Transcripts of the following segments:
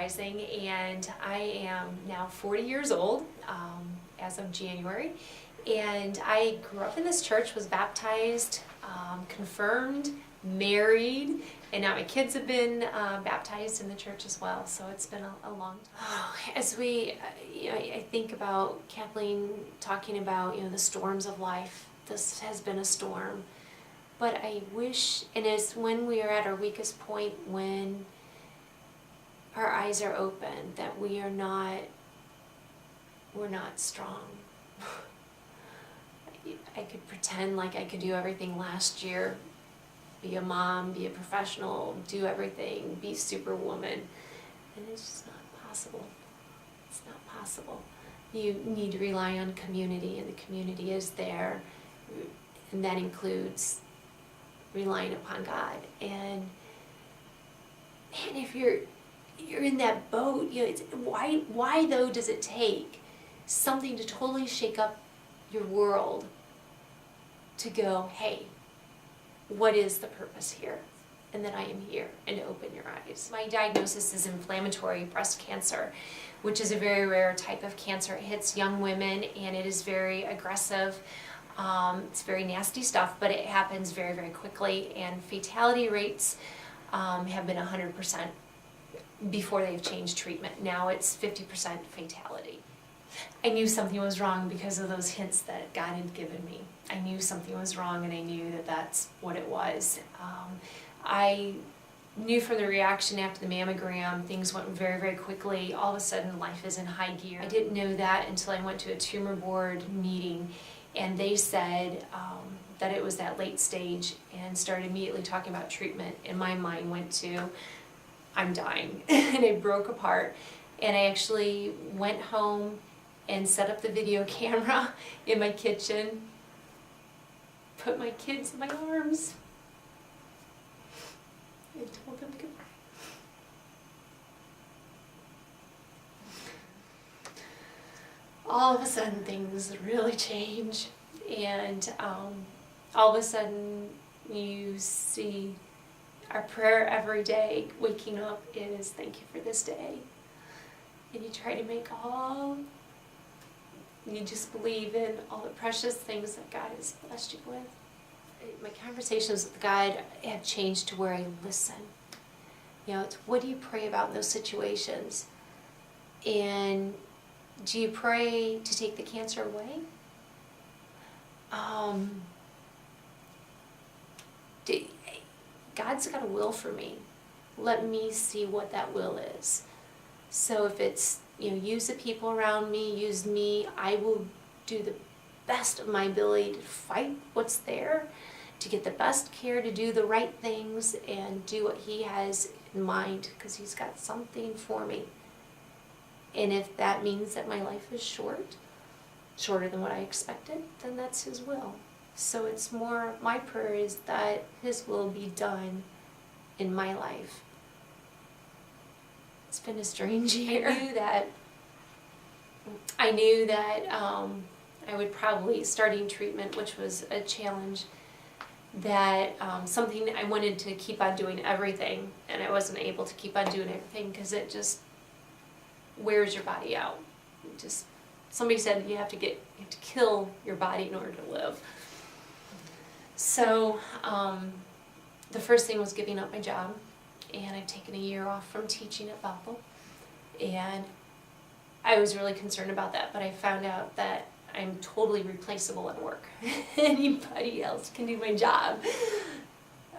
Greising, and I am now 40 years old as of January. And I grew up in this church, was baptized, confirmed, married, and now my kids have been baptized in the church as well. So it's been a long time. As we, I think about Kathleen talking about, the storms of life. This has been a storm. But I wish, and it's when we are at our weakest point, when our eyes are open, that we're not strong. I could pretend like I could do everything last year, be a mom, be a professional, do everything, be superwoman, and it's just not possible. It's not possible. You need to rely on community, and the community is there, and that includes relying upon God. And if you're in that boat, it's, why though does it take something to totally shake up your world to go, hey, what is the purpose here? And that I am here, and to open your eyes. My diagnosis is inflammatory breast cancer, which is a very rare type of cancer. It hits young women, and it is very aggressive. It's very nasty stuff, but it happens very, very quickly, and fatality rates have been 100% before they've changed treatment. Now it's 50% fatality. I knew something was wrong because of those hints that God had given me. I knew something was wrong, and I knew that that's what it was. I knew from the reaction after the mammogram, things went very, very quickly. All of a sudden, life is in high gear. I didn't know that until I went to a tumor board meeting, and they said that it was that late stage, and started immediately talking about treatment. And my mind went to, I'm dying. And I broke apart. And I actually went home and set up the video camera in my kitchen, put my kids in my arms, and told them goodbye. All of a sudden things really change, and all of a sudden you see our prayer every day waking up is thank you for this day. And you try to make you just believe in all the precious things that God has blessed you with. My conversations with God have changed to where I listen. It's what do you pray about in those situations? And do you pray to take the cancer away? God's got a will for me. Let me see what that will is. So if it's, use the people around me, use me, I will do the best of my ability to fight what's there, to get the best care, to do the right things, and do what He has in mind, because He's got something for me. And if that means that my life is shorter than what I expected, then that's His will. So it's more, my prayer is that His will be done in my life. It's been a strange year. I knew that I would probably, starting treatment, which was a challenge, that something I wanted to keep on doing everything, and I wasn't able to keep on doing everything because it just wears your body out. Somebody said you have to kill your body in order to live. So the first thing was giving up my job. And I've taken a year off from teaching at Bethel, and I was really concerned about that, but I found out that I'm totally replaceable at work. Anybody else can do my job.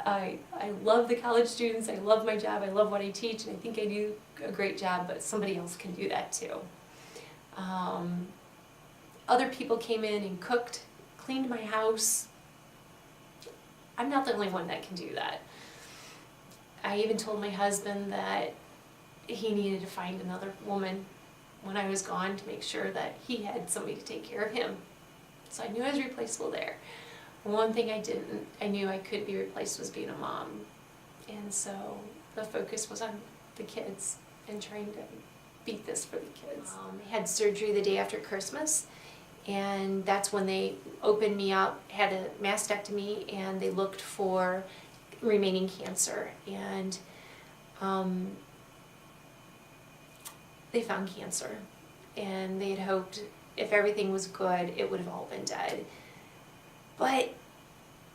I love the college students, I love my job, I love what I teach, and I think I do a great job, but somebody else can do that too. Other people came in and cooked, cleaned my house. I'm not the only one that can do that. I even told my husband that he needed to find another woman when I was gone to make sure that he had somebody to take care of him. So I knew I was replaceable there. One thing I knew I could be replaced was being a mom. And so the focus was on the kids and trying to beat this for the kids. I had surgery the day after Christmas, and that's when they opened me up, had a mastectomy, and they looked for remaining cancer. And they found cancer, and they had hoped if everything was good, it would have all been dead. But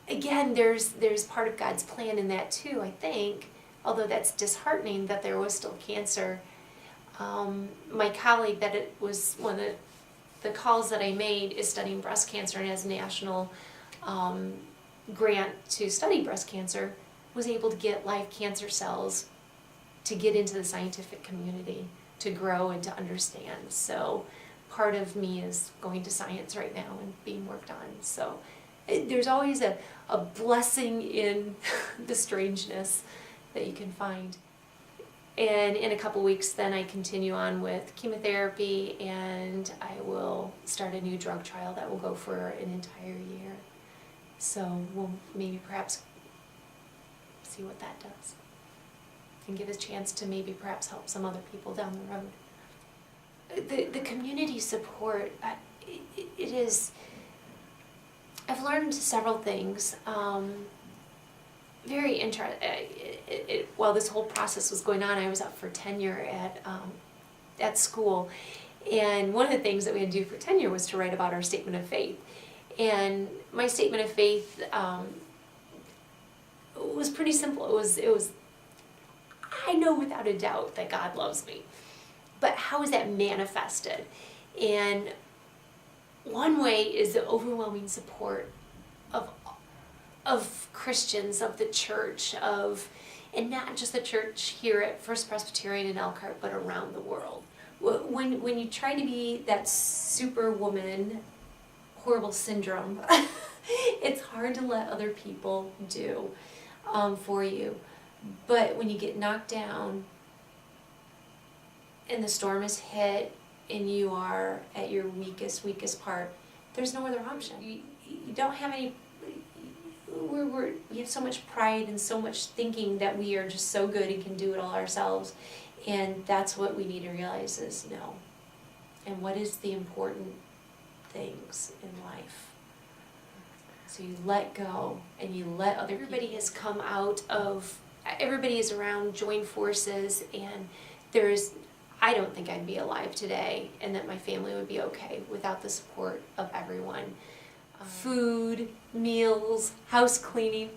again, there's part of God's plan in that too, I think, although that's disheartening that there was still cancer. My colleague, that it was one of the calls that I made, is studying breast cancer and has a national grant to study breast cancer, was able to get live cancer cells to get into the scientific community, to grow and to understand. So part of me is going to science right now and being worked on. So there's always a blessing in the strangeness that you can find. And in a couple weeks then I continue on with chemotherapy, and I will start a new drug trial that will go for an entire year. So we'll maybe perhaps see what that does, and give us a chance to maybe perhaps help some other people down the road. The community support, it is, I've learned several things. Very interesting. While this whole process was going on, I was up for tenure at school, and one of the things that we had to do for tenure was to write about our statement of faith. And my statement of faith was pretty simple. It was I know without a doubt that God loves me, but how is that manifested? And one way is the overwhelming support of Christians, of the church, and not just the church here at First Presbyterian in Elkhart, but around the world. When you try to be that superwoman, horrible syndrome, it's hard to let other people do for you. But when you get knocked down and the storm is hit and you are at your weakest part, there's no other option. You don't have any, we have so much pride and so much thinking that we are just so good and can do it all ourselves. And that's what we need to realize is no. And what is the important things in life? So you let go and you let other people. Everybody has come out of, everybody is around, joined forces, and I don't think I'd be alive today and that my family would be okay without the support of everyone. Food, meals, house cleaning,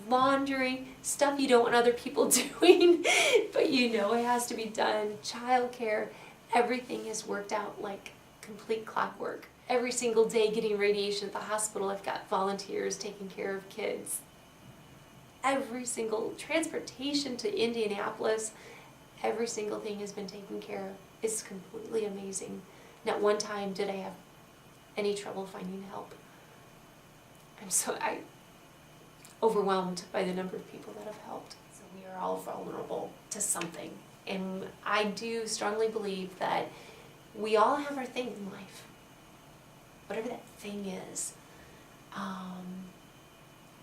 laundry, stuff you don't want other people doing, but you know it has to be done, childcare, everything is worked out like complete clockwork. Every single day getting radiation at the hospital, I've got volunteers taking care of kids. Every single transportation to Indianapolis, every single thing has been taken care of. It's completely amazing. Not one time did I have any trouble finding help. I'm overwhelmed by the number of people that have helped. So we are all vulnerable to something. And I do strongly believe that we all have our thing in life. Whatever that thing is.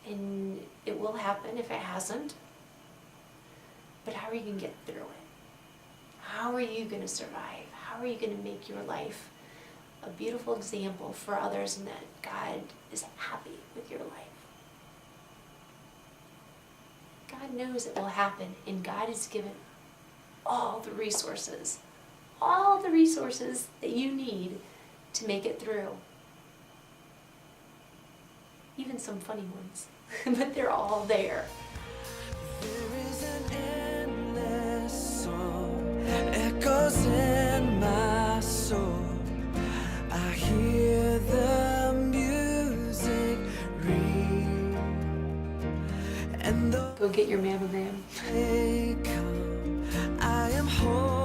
And it will happen if it hasn't. But how are you going to get through it? How are you going to survive? How are you going to make your life a beautiful example for others, and that God is happy with your life? God knows it will happen, and God has given all the resources that you need to make it through. Even some funny ones, but they're all there. There is an endless song echoes in my soul. I hear the music ring, and Go get your mammogram. they come, I am home.